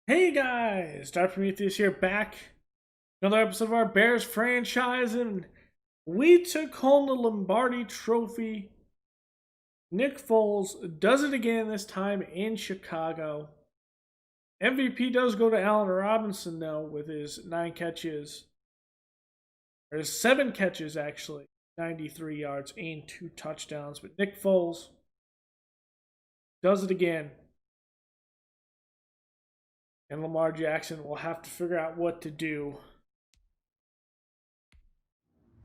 Hey guys, Dr. Prometheus here, back. Another episode of our Bears franchise, and we took home the Lombardy Trophy. Nick Foles does it again, this time in Chicago. MVP does go to Allen Robinson, though, with his 9 catches. There's 7 catches, actually. 93 yards and 2 touchdowns. But Nick Foles does it again. And Lamar Jackson will have to figure out what to do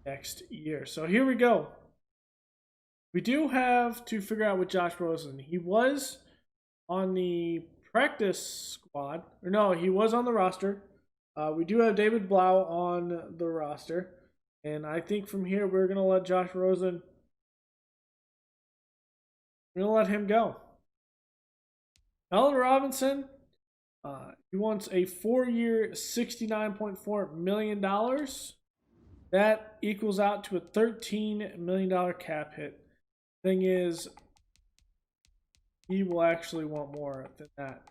next year. So here we go. We do have to figure out with Josh Rosen. He was on the practice squad. Or no, he was on the roster. We do have David Blau on the roster. And I think from here we're going to let Josh Rosen, we're going to let him go. Allen Robinson, he wants a 4-year, $69.4 million. That equals out to a $13 million cap hit. Thing is, he will actually want more than that.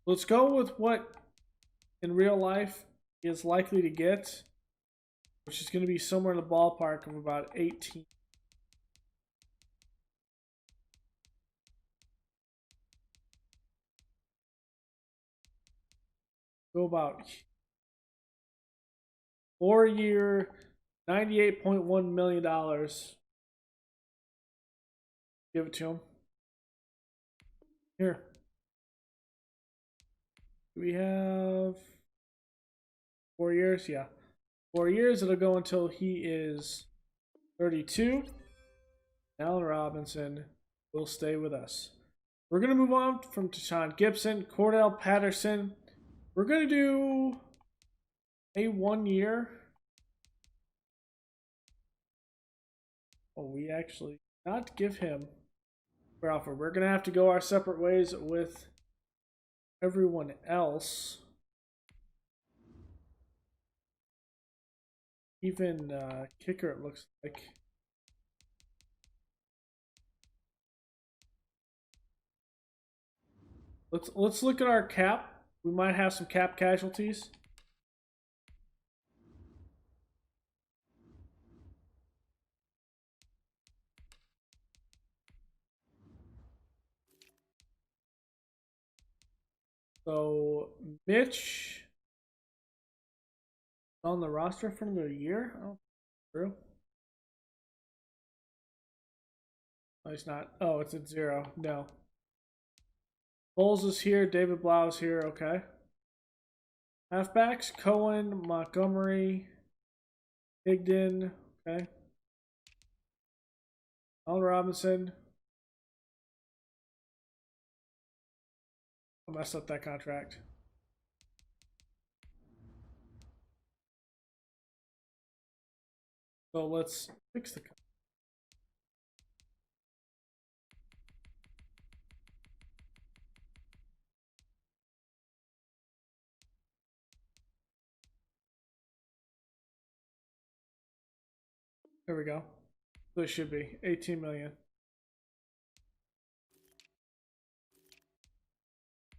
Let's go with what in real life he is likely to get, which is going to be somewhere in the ballpark of about 18. Go about 4-year, $98.1 million. Give it to him. Here. We have 4 years? Yeah. 4 years. It'll go until he is 32. Allen Robinson will stay with us. We're going to move on from Tashawn Gibson, Cordell Patterson. We're going to do a 1 year. Oh, we actually not give him our offer. We're going to have to go our separate ways with everyone else. Even kicker, it looks like. Let's look at our cap. We might have some cap casualties. So Mitch on the roster for another year. Oh, true. No, he's not. Oh, it's at 0. No. Bowles is here. David Blau is here. Okay. Halfbacks: Cohen, Montgomery, Higdon. Okay. Allen Robinson. I messed up that contract. So let's fix the contract. There we go. So it should be 18 million.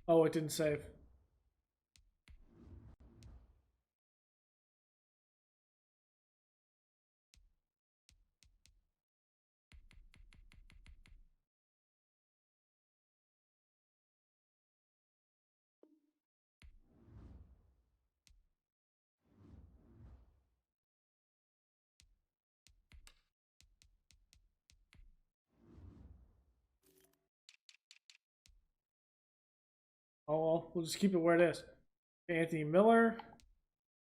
Oh, it didn't save. Oh well, we'll just keep it where it is. Anthony Miller,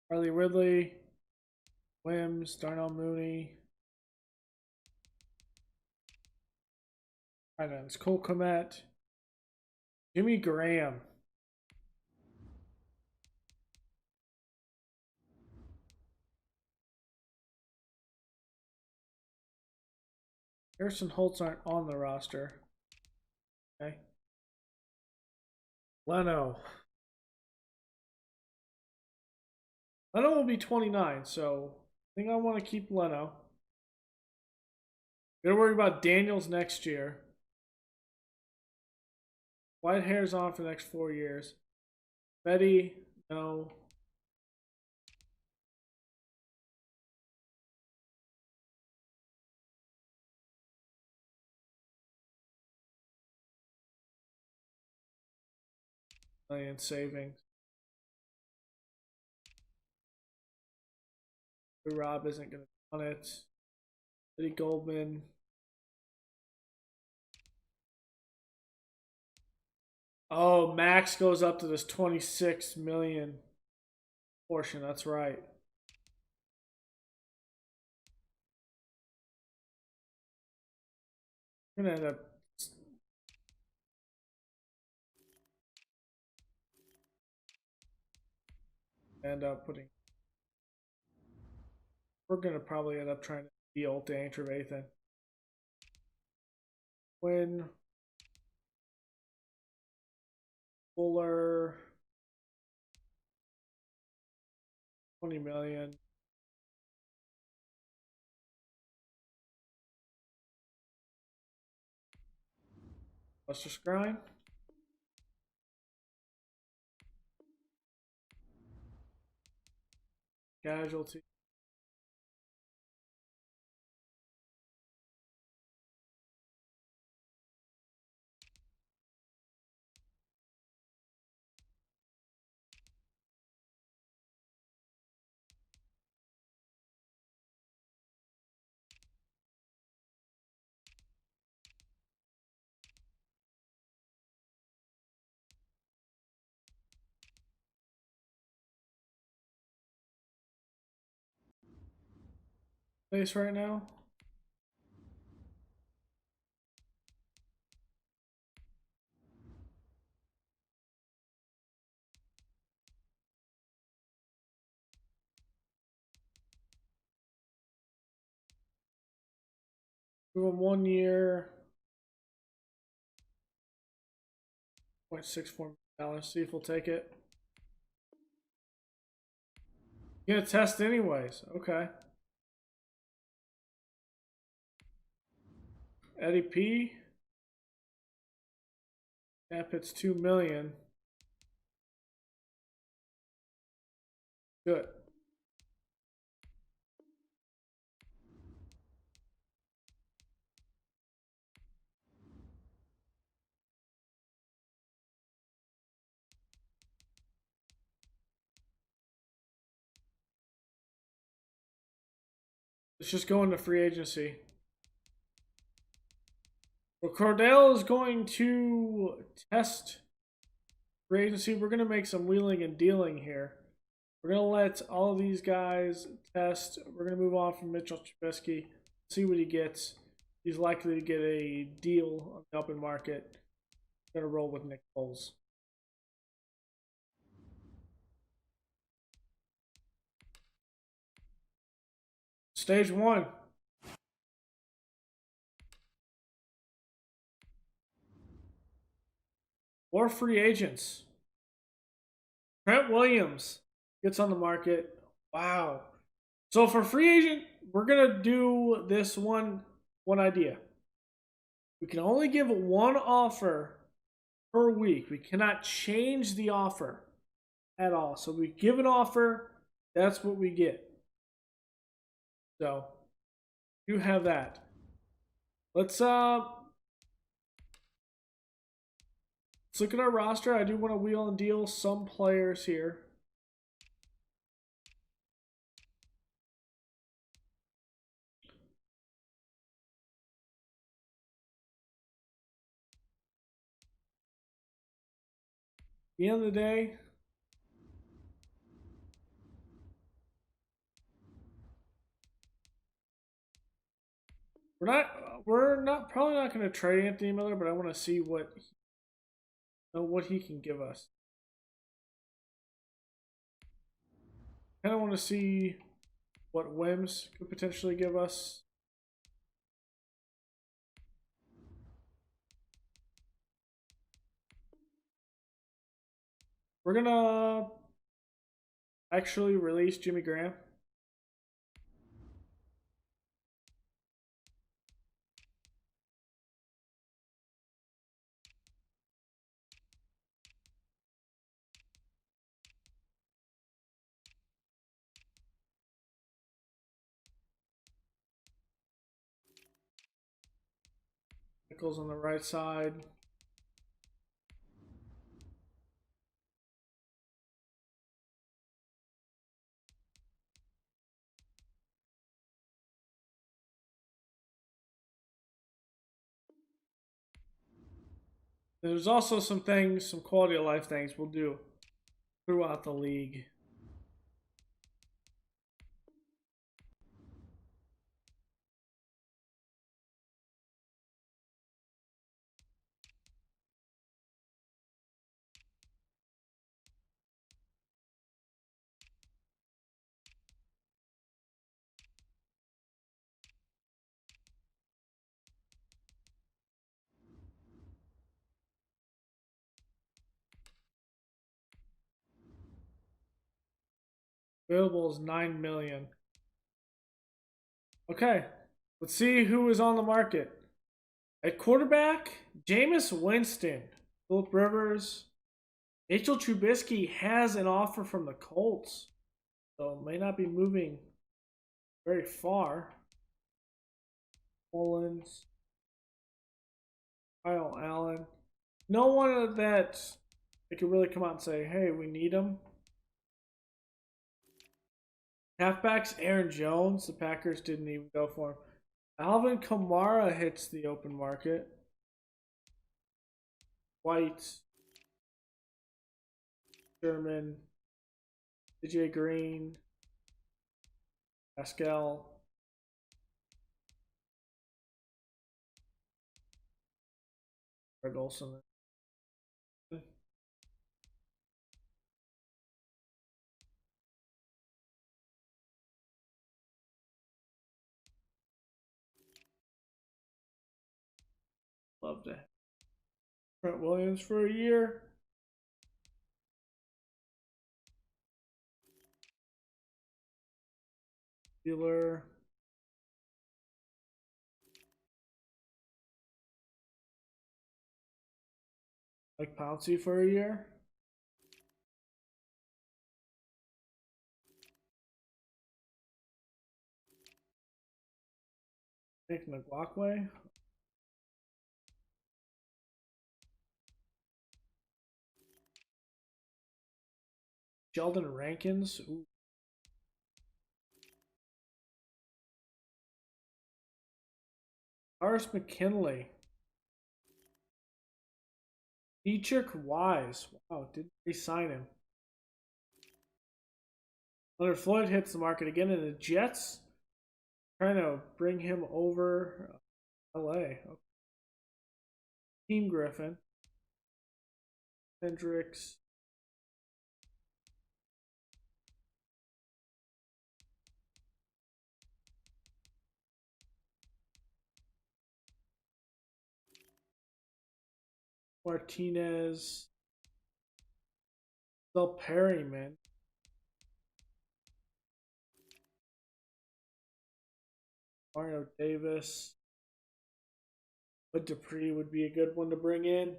Harley Ridley, Wims, Darnell Mooney. It's Cole Kmet, Jimmy Graham. Harrison Holtz aren't on the roster. Okay. Leno. Leno will be 29, so I think I want to keep Leno. Gotta worry about Daniels next year. Whitehair's on for the next 4 years. Betty, no. Million savings. Rob isn't going to on it. Eddie Goldman. Oh, Max goes up to this 26 million portion. That's right. I'm gonna end up putting. We're gonna probably end up trying to deal Danny Trevathan. Quinn, Fuller, 20 million. Let's just grind. Casualty. Base right now. Give him 1 year. $0.64 million. See if we'll take it. You're gonna test anyways. Okay. Eddie P. Cap hits 2 million. Good. Let's just go into free agency. Well, Cordell is going to test free agency. We're going to make some wheeling and dealing here. We're going to let all of these guys test. We're going to move on from Mitchell Trubisky, see what he gets. He's likely to get a deal on the open market. We're going to roll with Nick Foles. Stage 1. More free agents. Trent Williams gets on the market. Wow. So for free agent, we're going to do this one idea. We can only give one offer per week. We cannot change the offer at all. So we give an offer, that's what we get. So you have that. Let's look at our roster. I do want to wheel and deal some players here. At the end of the day, we're not probably not going to trade Anthony Miller, but I want to see what he can give us. Kind of want to see what Wims could potentially give us. We're gonna actually release Jimmy Graham. Nichols on the right side. There's also some things, some quality of life things we'll do throughout the league. Available is 9 million. Okay, let's see who is on the market. At quarterback, Jameis Winston, Philip Rivers, Mitchell Trubisky has an offer from the Colts, so may not be moving very far. Mullins, Kyle Allen. No one that they could really come out and say, hey, we need him. Halfbacks, Aaron Jones. The Packers didn't even go for him. Alvin Kamara hits the open market. White, Sherman, DJ Green, Pascal. Greg Olson. Love to have Trent Williams for a year. Steeler. Like Pouncey for a year. Nick McLaughlin. Sheldon Rankins. Ooh. Horace McKinley. Dietrich Wise. Wow, didn't re-sign him. Leonard Floyd hits the market again, and the Jets trying to bring him over LA. Okay. Team Griffin. Hendricks. Martinez. Del Perryman. Mario Davis. But Dupree would be a good one to bring in.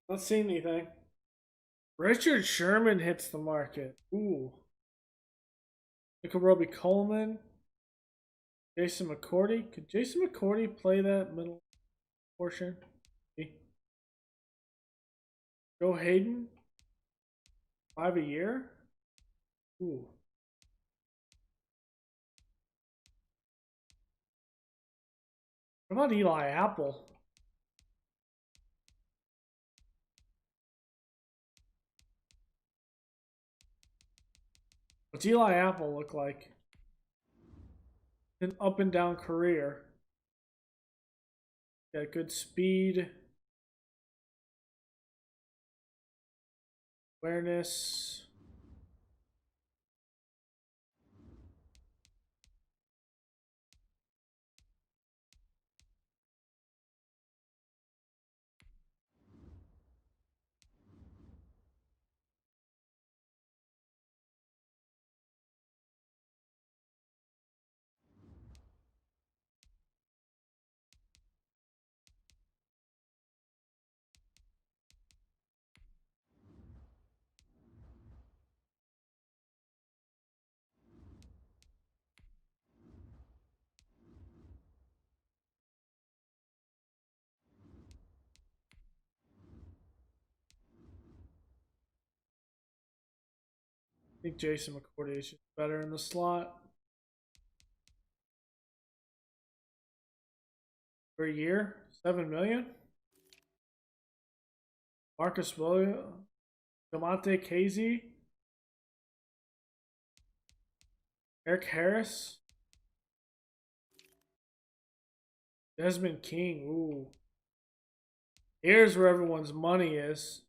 Not seeing anything. Richard Sherman hits the market. Ooh. Roby Coleman. Jason McCourty. Could Jason McCourty play that middle portion? Joe Hayden. 5 a year. Ooh. What about Eli Apple? What's Eli Apple look like? An up and down career. Got good speed. Awareness. I think Jason McCourty is just better in the slot. For a year, $7 million. Marcus Williams, Demonte Casey, Eric Harris, Desmond King. Ooh, here's where everyone's money is.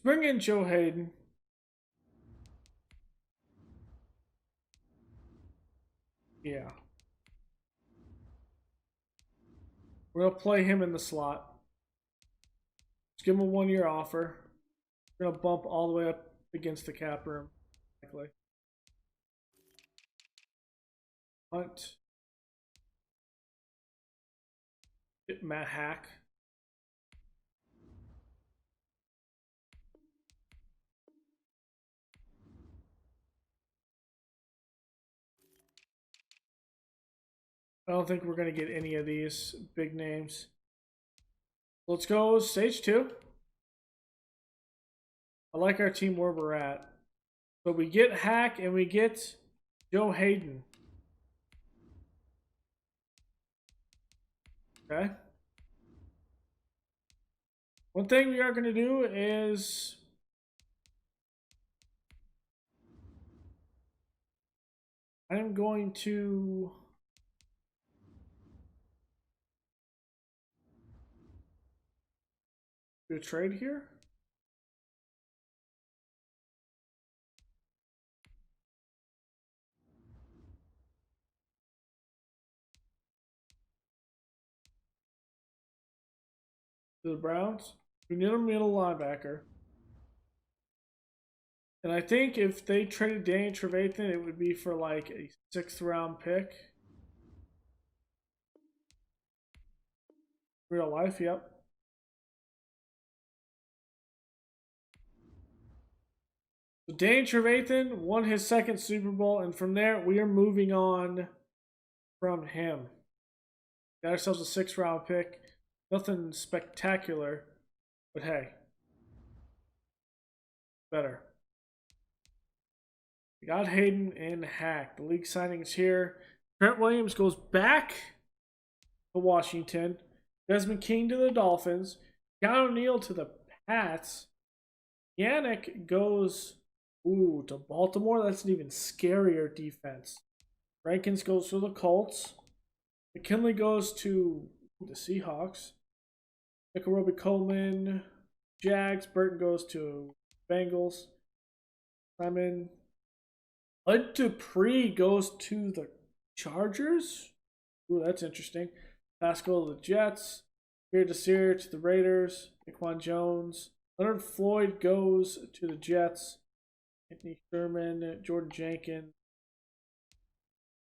Let's bring in Joe Hayden. Yeah. We're going to play him in the slot. Let's give him a 1-year offer. We're going to bump all the way up against the cap room. Likely. Hunt. Matt Hack. I don't think we're going to get any of these big names. Let's go stage 2. I like our team where we're at. But we get Hack and we get Joe Hayden. Okay. One thing we are going to do is I'm going to do a trade here. To the Browns. We need a middle linebacker. And I think if they traded Danny Trevathan, it would be for like a 6th round pick. Real life, yep. So Danny Trevathan won his 2nd Super Bowl, and from there we are moving on from him. Got ourselves a 6th round pick. Nothing spectacular, but hey, better. We got Hayden and Hack. The league signings here. Trent Williams goes back to Washington. Desmond King to the Dolphins. John O'Neill to the Pats. Yannick goes to Baltimore. That's an even scarier defense. Rankins goes to the Colts. McKinley goes to the Seahawks. Nicorobi Coleman, Jags. Burton goes to Bengals. Simon Bud Dupree goes to the Chargers. Ooh, that's interesting. Pascal to the Jets. Pierre Desir to the Raiders. Naquan Jones. Leonard Floyd goes to the Jets. Anthony Sherman. Jordan Jenkins.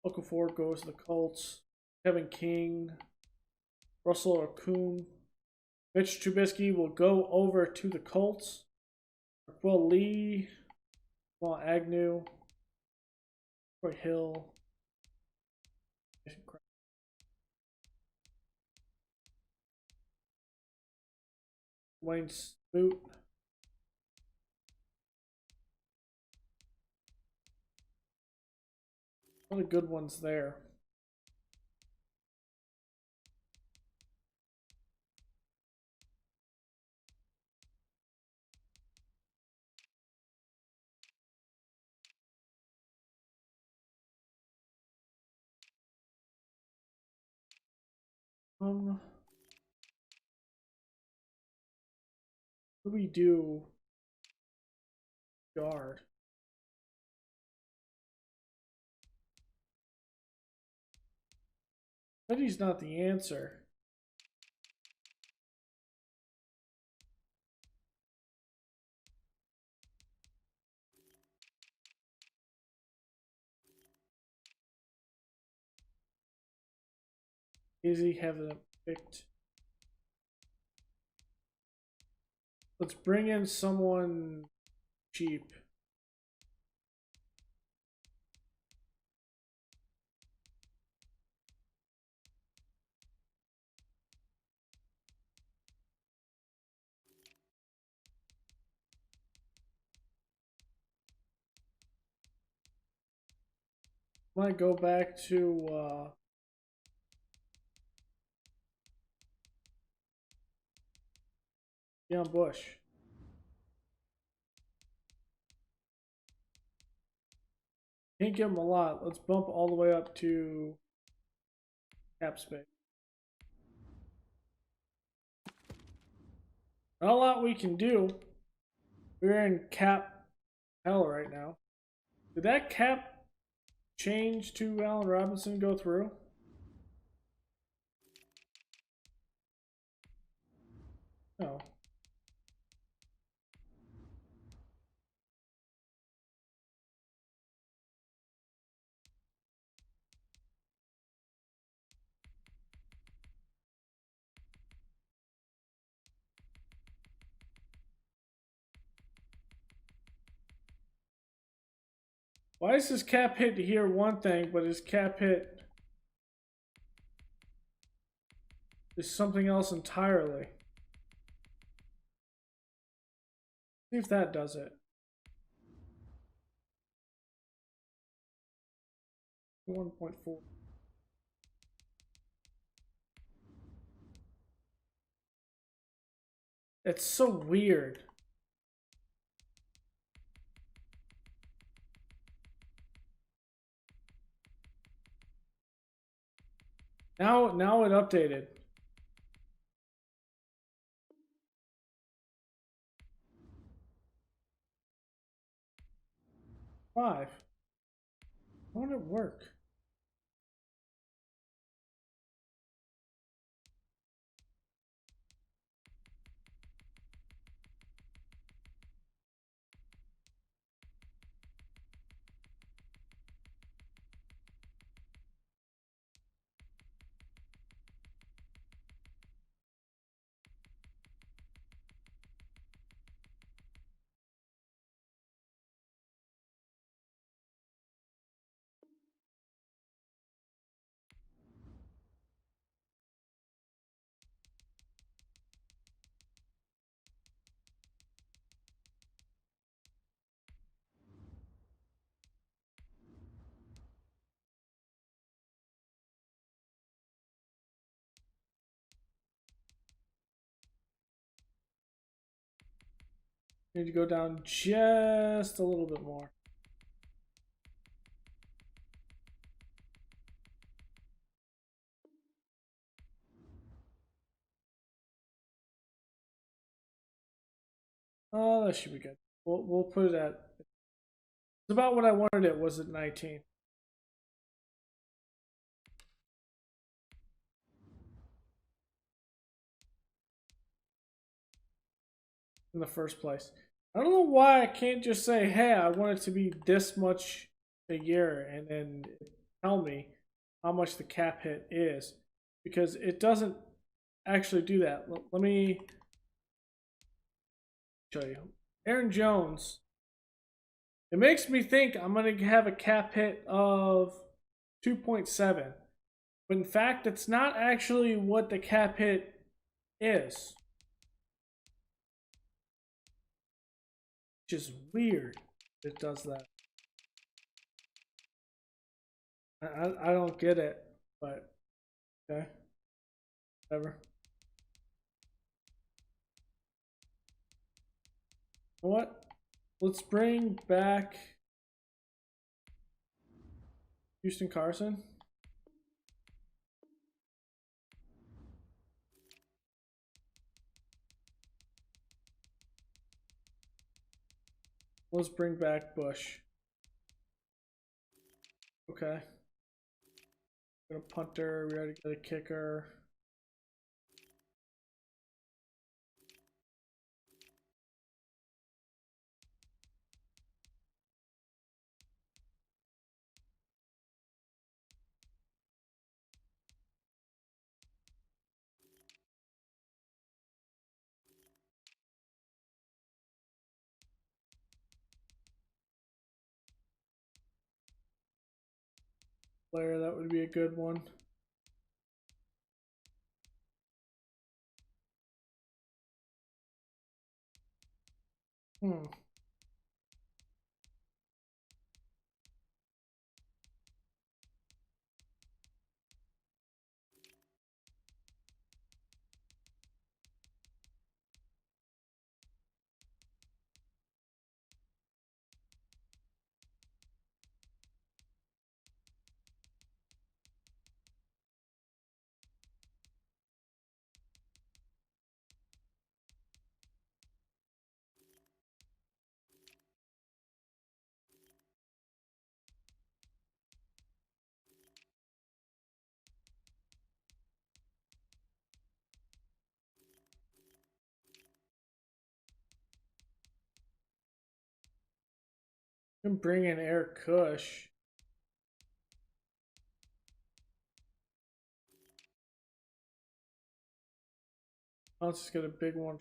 Okafor goes to the Colts. Kevin King. Russell Okung. Mitch Trubisky will go over to the Colts. Will Lee. Paul Agnew. Troy Hill. Wayne Smoot. One of the good ones there. What do we do? Guard. But he's not the answer. Easy, haven't picked. Let's bring in someone cheap. Might go back to Deion Bush. Can't give him a lot. Let's bump all the way up to cap space. Not a lot we can do. We're in cap hell right now. Did that cap change to Allen Robinson go through? No. Why is his cap hit here one thing, but his cap hit is something else entirely? See if that does it. 1.4. It's so weird. Now it updated. Five. How would it work? Need to go down just a little bit more. Oh, that should be good. We'll put it at. It's about what I wanted. It was at 19. In the first place. I don't know why I can't just say, hey, I want it to be this much a year and then tell me how much the cap hit is. Because it doesn't actually do that. Let me show you. Aaron Jones. It makes me think I'm going to have a cap hit of 2.7. But in fact, it's not actually what the cap hit is. Which is weird. It does that. I don't get it, but okay. Whatever. You know what? Let's bring back Houston Carson. Let's bring back Bush. Okay. Got a punter. We already got a kicker. player, that would be a good one. Hmm. You can bring in Eric Kush. Let's just get a big one.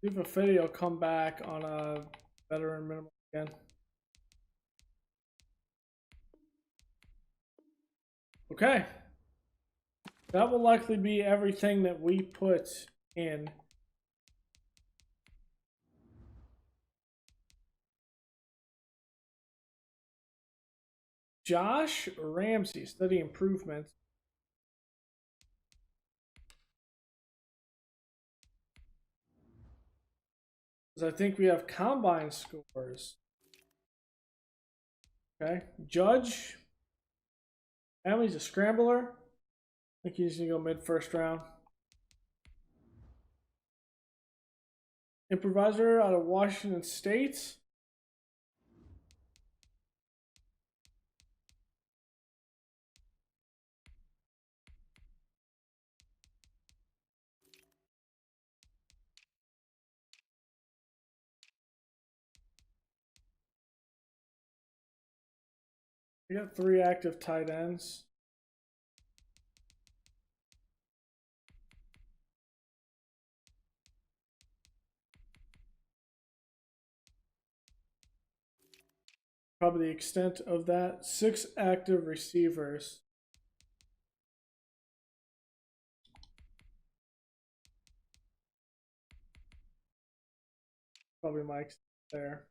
See if Fetty will come back on a veteran minimum again. Okay. That will likely be everything that we put in. Josh Ramsey, steady improvements. Because I think we have combine scores. Okay. Judge. Emily's a scrambler. I think he's going to go mid first round. Improviser out of Washington State. We got 3 active tight ends. Probably the extent of that. 6 active receivers. Probably Mike's there.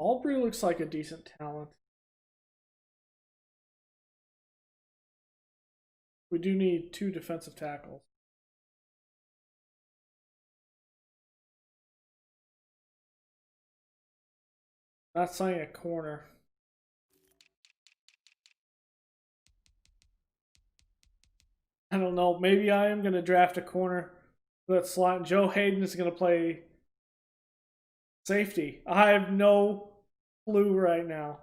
Aubrey looks like a decent talent. We do need 2 defensive tackles. Not signing a corner. I don't know. Maybe I am going to draft a corner for that slot. And Joe Hayden is going to play safety. I have no clue right now.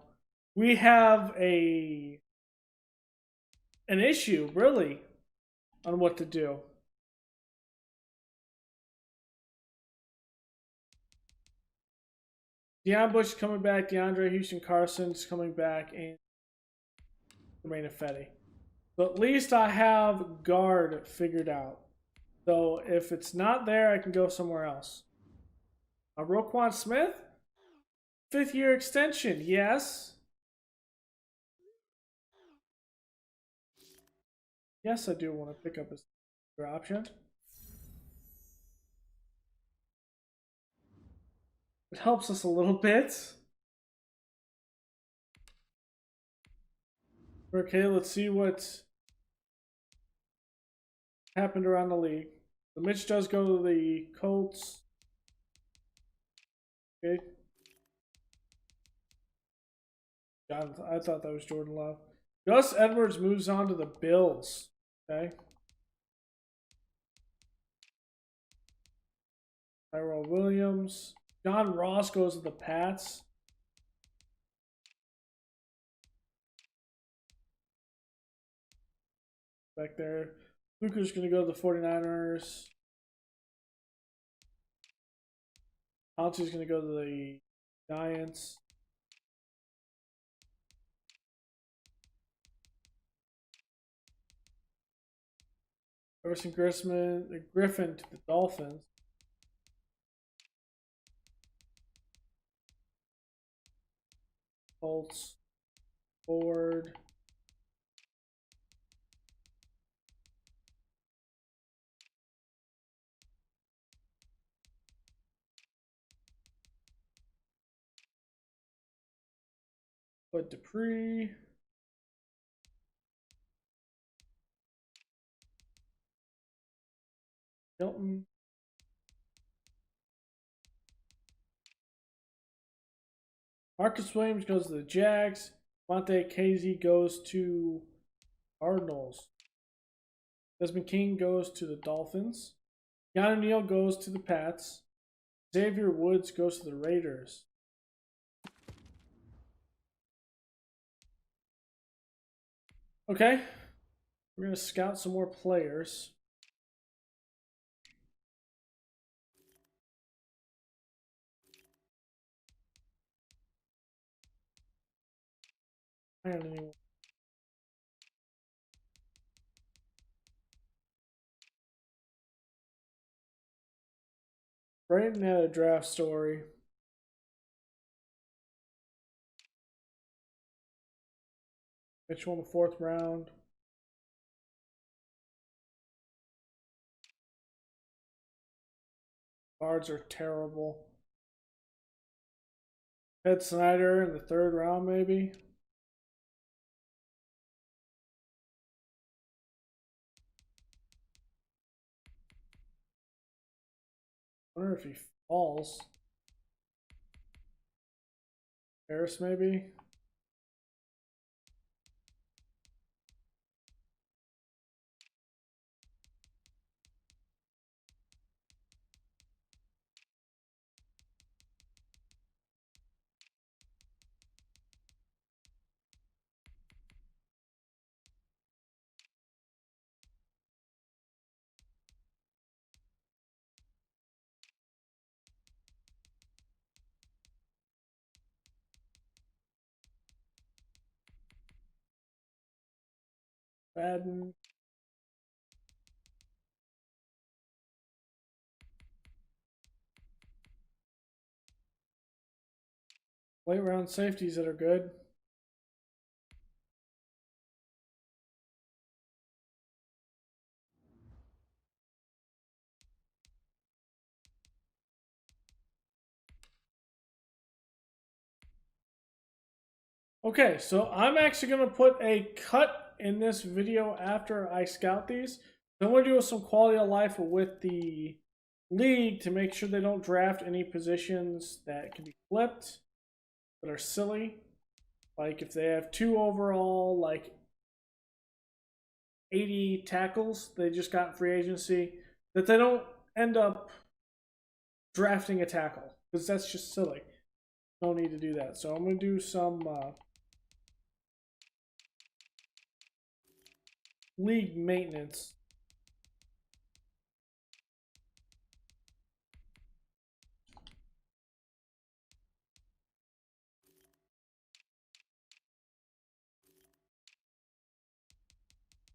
We have an issue, really, on what to do. Deion Bush is coming back. DeAndre Houston Carson is coming back. And Jermaine Fetty. But at least I have guard figured out. So if it's not there, I can go somewhere else. Roquan Smith? 5th year extension, yes. Yes, I do want to pick up his option. It helps us a little bit. Okay, let's see what happened around the league. So Mitch does go to the Colts. Okay. I thought that was Jordan Love. Gus Edwards moves on to the Bills. Okay. Tyrell Williams. John Ross goes to the Pats. Back there. Luca's going to go to the 49ers. Pouncey's going to go to the Giants. Everson Griffin to the Dolphins. Colts. Ford. Bud Dupree. Hilton. Marcus Williams goes to the Jags. Monte Casey goes to Cardinals. Desmond King goes to the Dolphins. Keanu Neal goes to the Pats. Xavier Woods goes to the Raiders. Okay. We're going to scout some more players. I don't know. Brayton had a draft story. Mitch won the 4th round. Guards are terrible. Ed Snyder in the 3rd round, maybe. I wonder if he falls. Harris, maybe. Madden. Late round safeties that are good. Okay, so I'm actually going to put a cut in this video after I scout these. I'm going to do some quality of life with the league to make sure they don't draft any positions that can be flipped that are silly. Like if they have 2 overall, like 80 tackles they just got in free agency, that they don't end up drafting a tackle because that's just silly. No need to do that. So I'm going to do some league maintenance.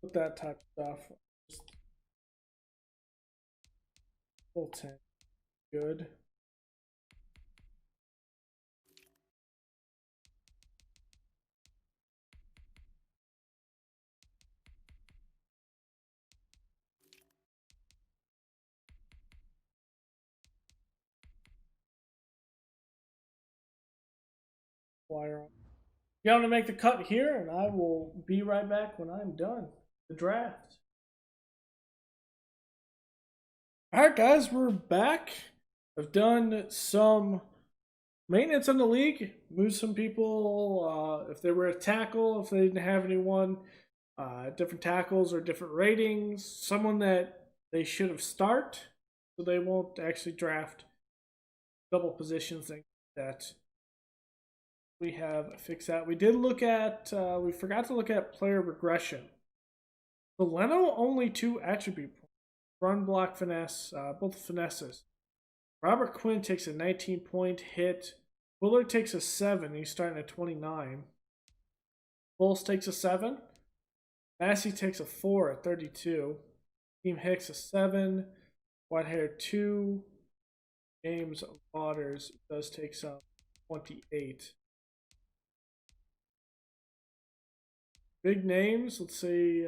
With that type of stuff. Just full 10. Good. Flyer. Yeah, I'm gonna make the cut here, and I will be right back when I'm done the draft. All right, guys, we're back. I've done some maintenance on the league, moved some people if they were a tackle, if they didn't have anyone, different tackles or different ratings, someone that they should have start, so they won't actually draft double positions like that. We have fixed that. We did look at, we forgot to look at player regression. So Leno only 2 attribute points. Run, block, finesse, both finesses. Robert Quinn takes a 19-point hit. Bullard takes a 7. He's starting at 29. Bulls takes a 7. Massey takes a 4 at 32. Team Hicks a 7. Whitehair 2. James Waters does take some 28. Big names, let's see.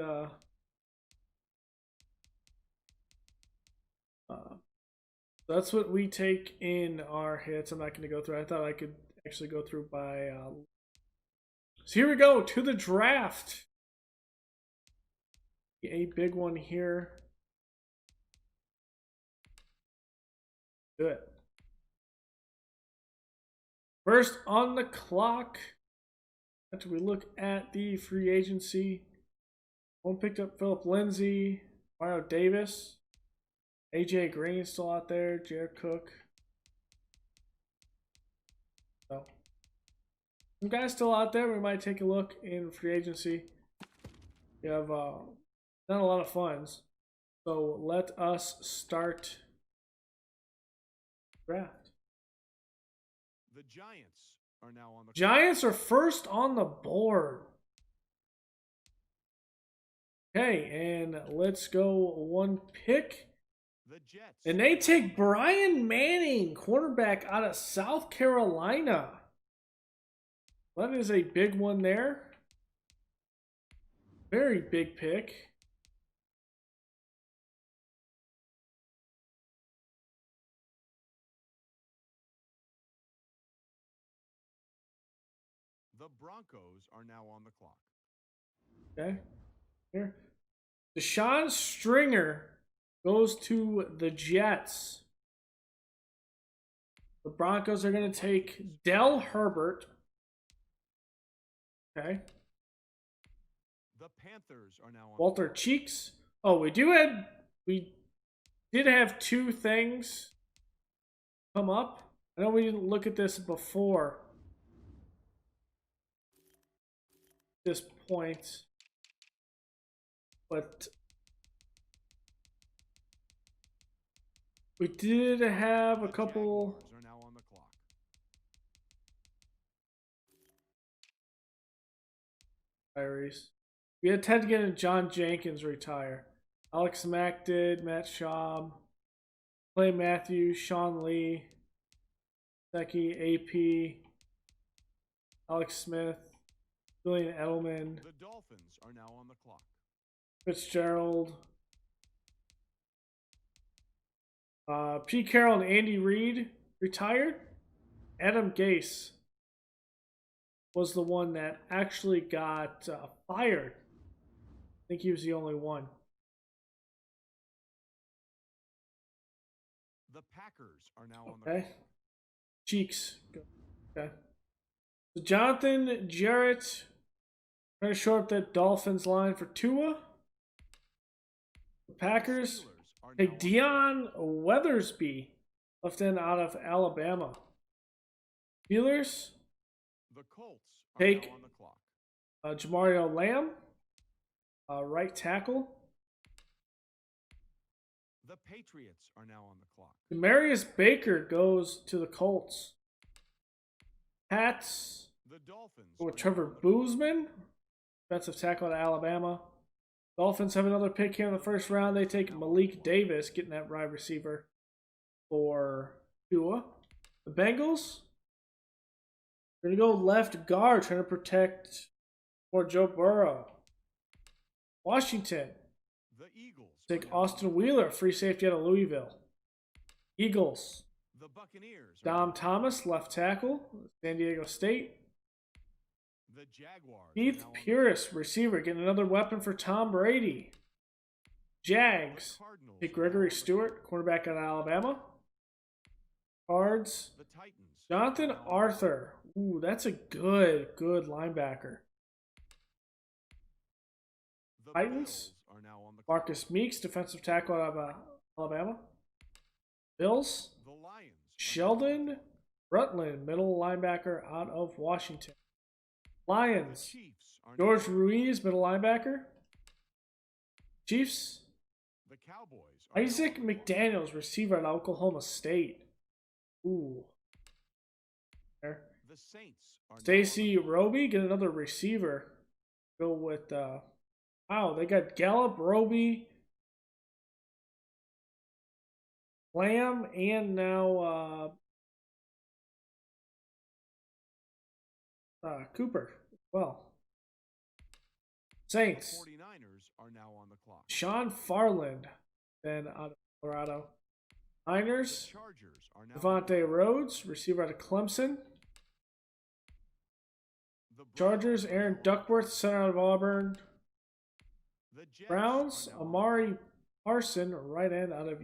That's what we take in our hits. I'm not going to go through. I thought I could actually go through by. So here we go to the draft. A big one here. Good. First on the clock. After we look at the free agency, one picked up Philip Lindsay, Mario Davis, AJ Green still out there, Jared Cook. So, some guys still out there. We might take a look in free agency. We have not a lot of funds, so let us start draft. The Giants are now on the Giants are first on the board. Okay, and let's go one pick. The Jets. And they take Brian Manning, quarterback out of South Carolina. That is a big one there. Very big pick. The Broncos are now on the clock. Okay. Here. Deshaun Stringer goes to the Jets. The Broncos are going to take Del Herbert. Okay. The Panthers are now on Walter Cheeks. Oh, we did have 2 things come up. I know we didn't look at this before this point, but we did have a couple. Jaguars are now on the clock. Retirees. We had Ted Ginn and John Jenkins retire. Alex Mack did, Matt Schaub, Clay Matthews, Sean Lee, Seki, AP, Alex Smith, Julian Edelman, The Dolphins are now on the clock. Fitzgerald, Pete Carroll and Andy Reid retired. Adam Gase was the one that actually got fired. I think he was the only one. The Packers are now on the Okay. clock. Cheeks. Okay. So Jonathan Jarrett trying to shore up that Dolphins line for Tua. The Packers Steelers are now take on Deion Weathersby, left end out of Alabama. Steelers the Colts are take now on the clock. Jamario Lamb, right tackle. The Patriots are now on the clock. Demarius Baker goes to the Colts. Pats The Dolphins go are with now Trevor on the clock. Boozman, defensive tackle at Alabama. Dolphins have another pick here in the first round. They take Malik Davis, getting that wide receiver for Tua. The Bengals are going to go left guard, trying to protect for Joe Burrow. Washington The Eagles take are now Austin on the Wheeler, free safety out of Louisville. Eagles, clock. The Buccaneers are now Dom on the Thomas, left tackle, San Diego State. clock. The Jaguars Keith are now Pierce, receiver, getting another weapon for Tom Brady. Jags, The Cardinals take are now Gregory on the Stewart, cornerback out of Alabama. Cards, The Titans Jonathan are now on the Arthur. Ooh, that's a good linebacker. The Titans, Bills are now on the clock. Marcus Meeks, defensive tackle out of Alabama. Bills. The Lions. Sheldon Rutland, middle linebacker out of Washington. The Lions. Chiefs are George now, Ruiz, middle linebacker. Chiefs. The Cowboys are Isaac now, McDaniels, receiver at Oklahoma State. Ooh. There. The Saints are Stacy Roby, get another receiver. Go with wow, they got Gallup, Roby, Lamb, and now Cooper. Well. the Saints. 49ers are now on the clock. Sean Farland, then out of Colorado. The Niners. Chargers are now Devontae Rhodes, receiver out of Clemson. The Browns Chargers, are Aaron now on Duckworth, center out of Auburn. the Jets Browns, are now on Amari Parson, right end out of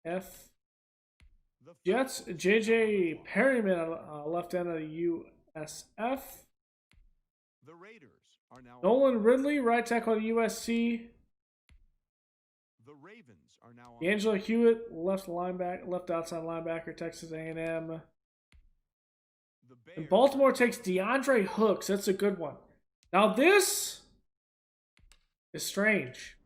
F. the Jets, Falcons JJ Perryman, left end out of USF. The Raiders are now Nolan Ridley, right tackle out of USC. The Ravens are now on D'Angelo Hewitt, left outside linebacker, Texas A&M. the Bears. And Baltimore takes DeAndre Hooks. That's a good one. Now this is strange.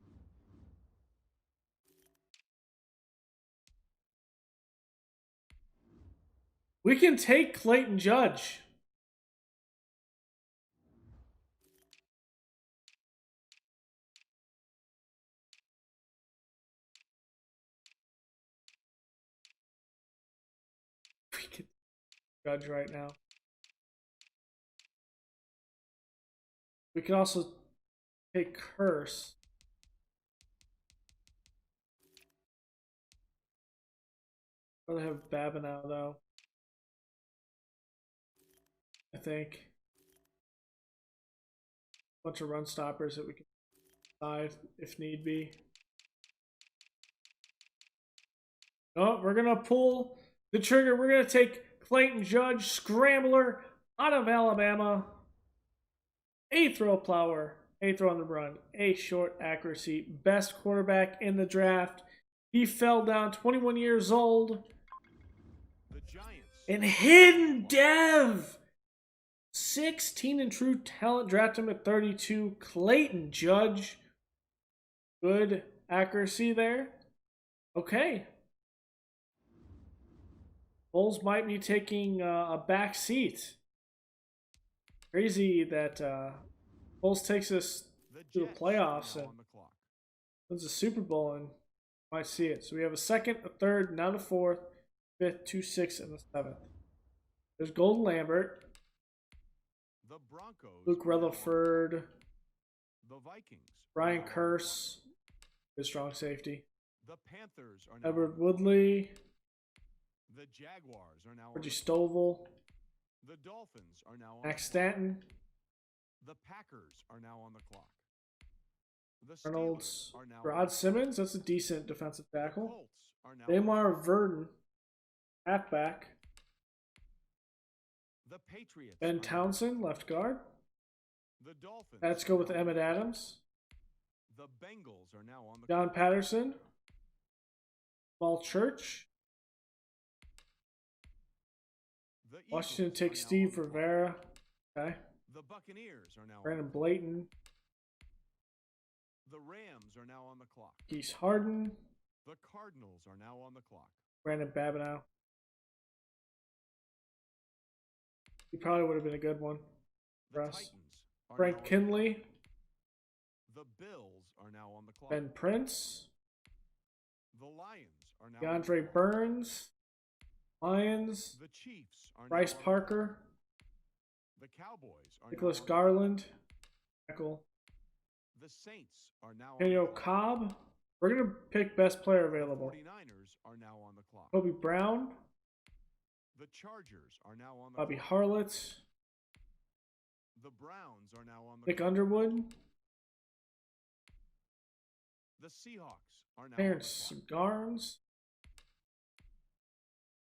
We can take Clayton Judge. We can Judge right now. We can also take Curse. I'll have Babinow though. I think. Bunch of run stoppers that we can decide if need be. Oh, we're gonna pull the trigger. We're gonna take Clayton Judge, scrambler out of Alabama. A throw plower, a throw on the run, a short accuracy, best quarterback in the draft. He fell down, 21 years old. The Giants. And hidden dev, 16 in true talent, draft him at 32. Clayton Judge, good accuracy there. Okay. Bulls might be taking a back seat. Crazy that Bulls takes us to the Jets playoffs are now and on the clock. wins the Super Bowl and might see it. So we have a second, a third, now the fourth, fifth, 2, 6, and the seventh. There's Golden Lambert, The Broncos. Luke are now on the Rutherford, clock. The Vikings. are Brian now on the Curse, his strong safety, clock. The Panthers are now. Edward Woodley, The Jaguars are now. Reggie on Stovall, the Dolphins are now. Max Stanton, The Packers are now on the clock. The Steelers Reynolds, are now. Rod Simmons. That's a decent defensive The tackle. Colts are now. Damar Verdon, halfback. The Patriots. are Ben now. Townsend, left guard. The Dolphins. Let's go with Emmett Adams. The Bengals are now on the John clock. Patterson. Paul Church. The Washington Eagles takes are now Steve on the clock. Rivera. Okay. The Buccaneers are now. Brandon Blayton. The Rams are now on the clock. Geese Harden. The Cardinals are now on the clock. Brandon Babineau. He probably would have been a good one The for us. Titans are Frank now on Kinley. the Bills are now on the clock. Ben Prince. The Lions are now. DeAndre Burns. Lions. The Chiefs are Bryce now. Parker. The Cowboys are Nicholas now. Garland. Tackle. The Saints are now. Daniel Cobb. We're going to pick best player available. 49ers are now on the clock. Kobe Brown. The Chargers are now on the Bobby clock. Harlett. The Browns are now on the Nick clock. Underwood. The Seahawks are now Terrence on Garnes.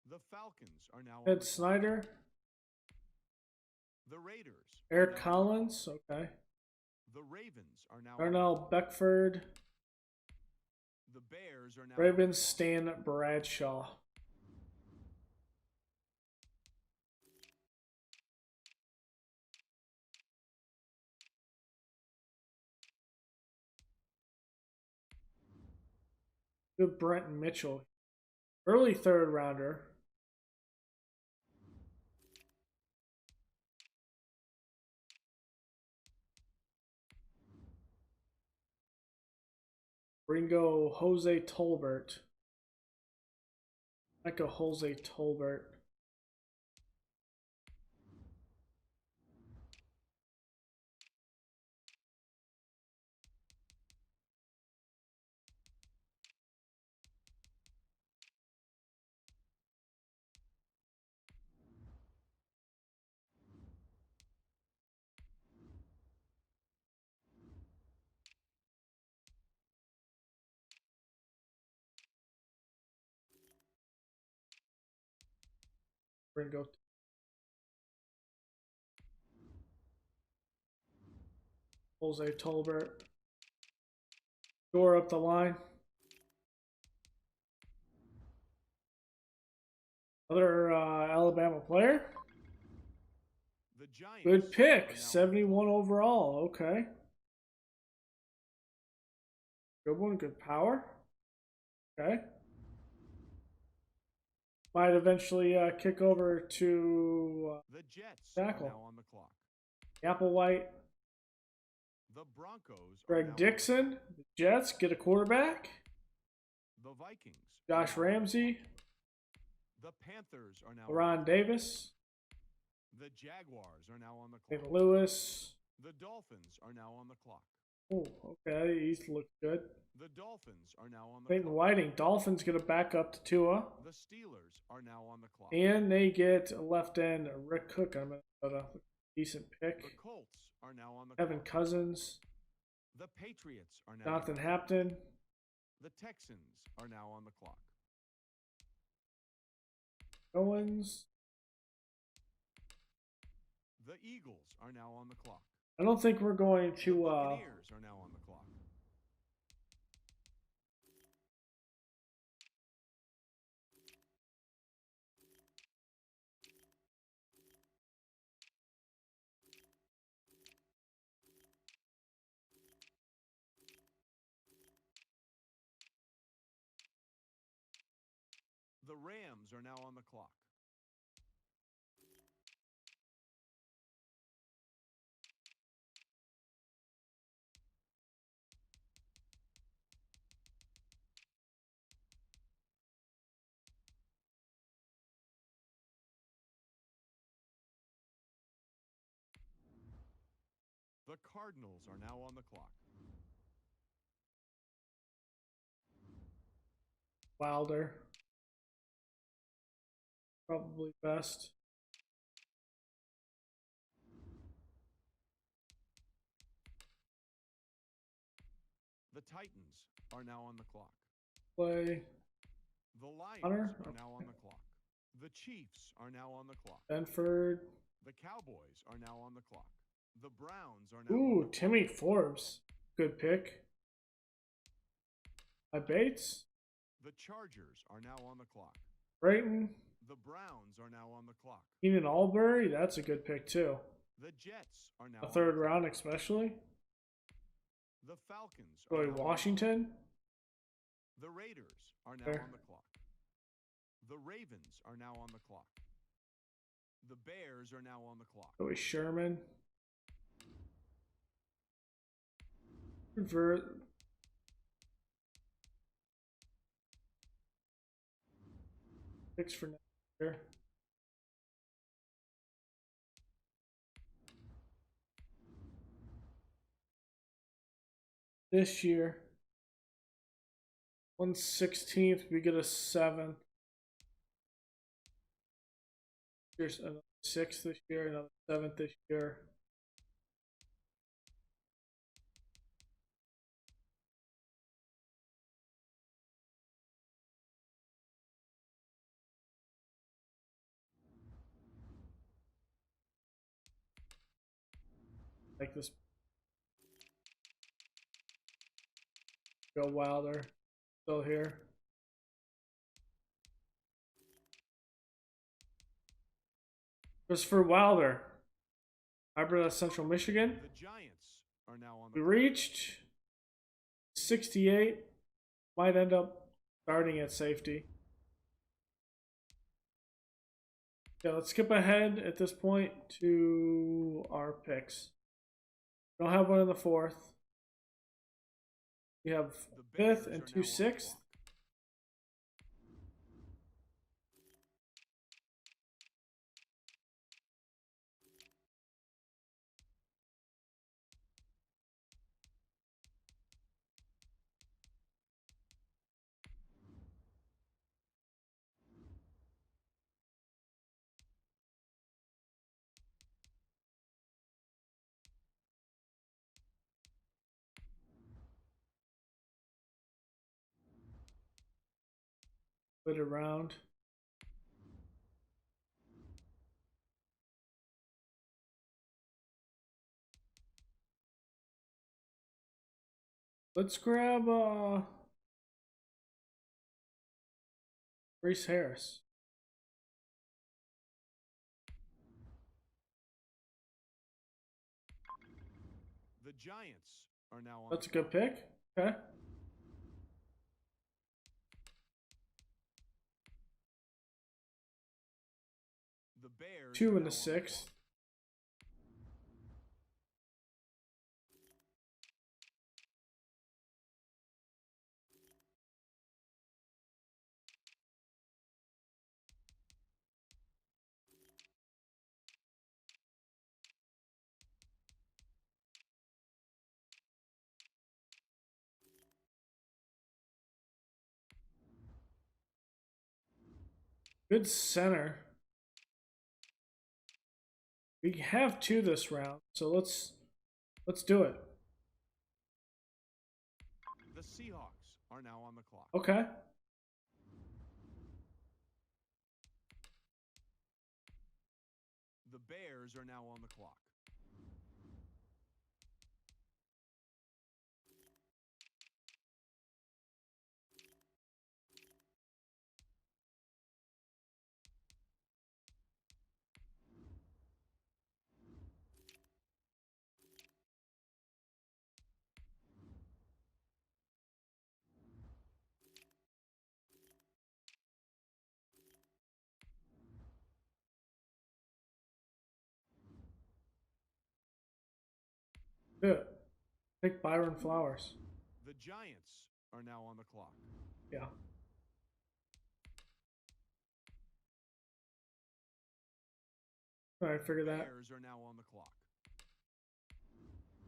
the clock. The Falcons are now on Ed the clock. Snyder. The Raiders. Eric are now- Collins. Okay. The Ravens are now. on Darnell Beckford. the The Bears are now Ravens, Stan Bradshaw. Good Brent Mitchell. Early third rounder. Ringo Jose Tolbert. Like a Jose Tolbert. Ringo. Jose Tolbert. Door up the line. Another Alabama player. The Giants. Good pick. 71 overall. Okay. Good one. Good power. Okay. Might eventually kick over to the Jets tackle. are now on the clock. Applewhite. The Broncos. Greg Dixon. The Jets get a quarterback. The Vikings. Josh Ramsey. The Panthers are now. LaRon Davis. The Jaguars are now on the clock. St. Louis. The Dolphins are now on the clock. Oh, okay. He's looked good. The Dolphins are now on the Peyton clock. Whiting. Dolphins get a back up to Tua. The Steelers are now on the clock. And they get a left end Rick Cook on Minnesota. Decent pick. The Colts are now on the Evan clock. Cousins. The Patriots are now. Jonathan Hampton. The Texans are now on the clock. Owens. The Eagles are now on the clock. I don't think we're going to. The Buccaneers are now on the clock. The Rams are now on the clock. The Cardinals are now on the clock. Wilder. Probably best. The Titans are now on the clock. Play. The Lions Hunter? are now on the clock. The Chiefs are now on the clock. Benford. The Cowboys are now on the clock. The Browns are now. Ooh, Timmy Forbes. Good pick. Bates. The Chargers are now on the clock. Brayton. The Browns are now on the clock. Keenan Albury. That's a good pick too. The Jets are now. A third round, especially. The Falcons are Roy now. Washington. The Raiders are now Fair. on the clock. The Ravens are now on the clock. The Bears are now on the clock. Joey Sherman. Convert. Picks for next year. This year. 1/16th, we get a 7th. Here's another 6th this year, another 7th this year. Like this. Go Wilder. Still here. Christopher Wilder. Hybrid of Central Michigan. The Giants are now on the We clock. reached 68. Might end up starting at safety. Yeah, let's skip ahead at this point to our picks. We don't have one in the fourth. We have The fifth Bears and are now two on the sixth. clock. Split it around. Let's grab Reese Harris. The Giants are now on That's a the good clock. pick. Okay. The Bears are 2 in now the on sixth. clock. Good center. We have 2 this round, so let's do it. The Seahawks are now on the clock. Okay. The Bears are now on the clock. Good. Pick Byron Flowers. The Giants are now on the clock. Yeah. All right, figure that. Bears are now on the clock.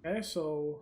Okay, so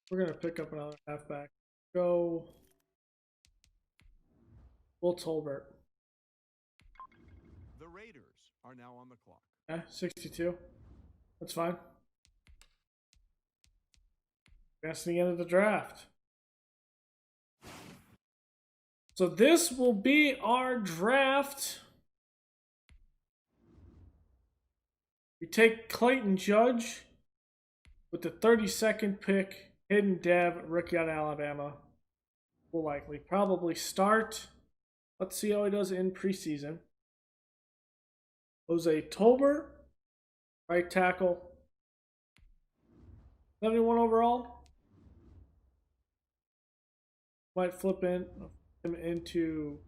we're gonna pick up another halfback. Go Will Tolbert. The Raiders are now on the clock. Okay, 62. That's fine. That's the end of the draft. So this will be our draft. We take Clayton Judge with the 32nd pick, hidden dev, rookie out of Alabama. Will likely probably start. Let's see how he does in preseason. Jose Tolbert, right tackle. 71 overall. might flip him into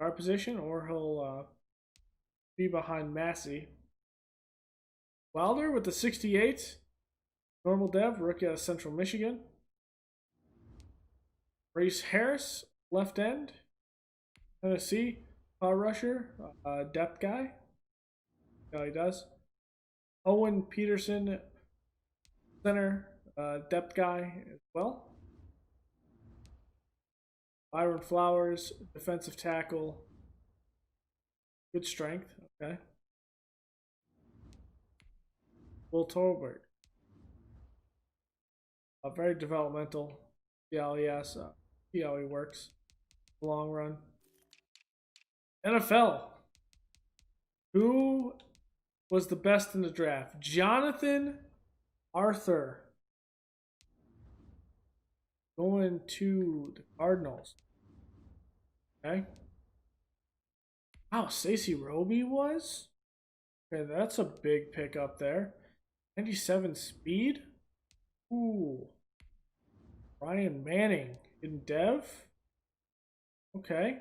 our position, or he'll be behind Massey. Wilder with the 68. Normal dev, rookie out of Central Michigan. Race Harris, left end. Tennessee, power rusher, depth guy. How he does. Owen Peterson, center, depth guy as well. Byron Flowers, defensive tackle. Good strength. Okay. Will Tolbert. Very developmental. See how he has, see how he works. Long run. NFL. Who was the best in the draft? Jonathan Arthur. Going to the Cardinals. Okay. Wow, Stacey Roby was? Okay, that's a big pickup there. 97 speed? Ooh. Ryan Manning in dev? Okay.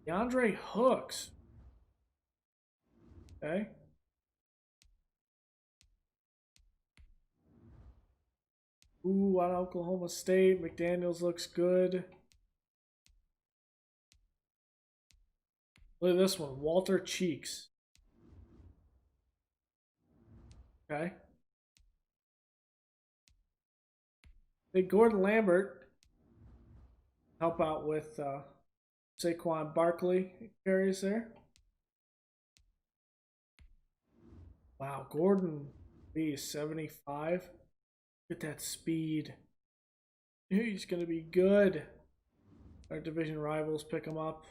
DeAndre Hooks. Okay. Ooh, out of Oklahoma State. McDaniels looks good. Look at this one. Walter Cheeks. Okay. Big Gordon Lambert. Help out with Saquon Barkley carries there. Wow, Gordon B 75. Look at that speed. He's going to be good. Our division rivals pick him up.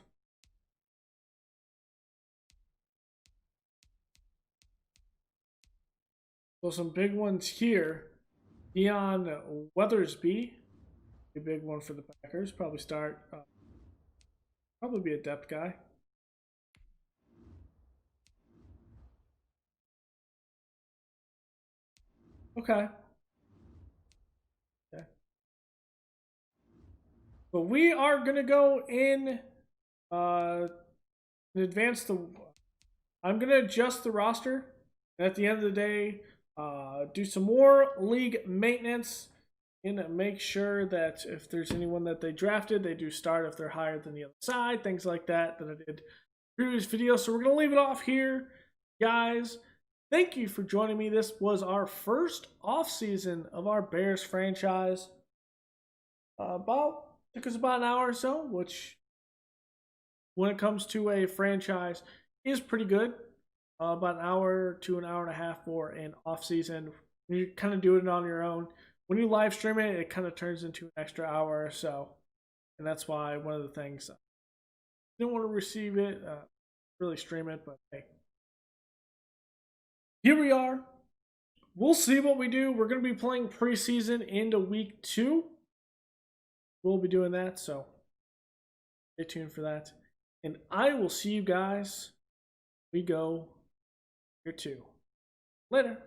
So some big ones here. Dion Weathersby, a big one for the Packers. Probably start. Probably be a depth guy. Okay. Okay. But we are gonna go in advance the. I'm gonna adjust the roster. And at the end of the day, do some more league maintenance and make sure that if there's anyone that they drafted, they do start if they're higher than the other side, things like that I did previous video. So we're gonna leave it off here, guys. Thank you for joining me. This was our first off season of our Bears franchise. Took us about an hour or so, which when it comes to a franchise is pretty good. About an hour to an hour and a half for an off season. You kind of do it on your own. When you live stream it, it kind of turns into an extra hour or so. And that's why one of the things I didn't want to receive it, really stream it, but hey. Here we are. We'll see what we do. We're going to be playing preseason into week 2. We'll be doing that, so stay tuned for that. And I will see you guys. We go year 2. Later.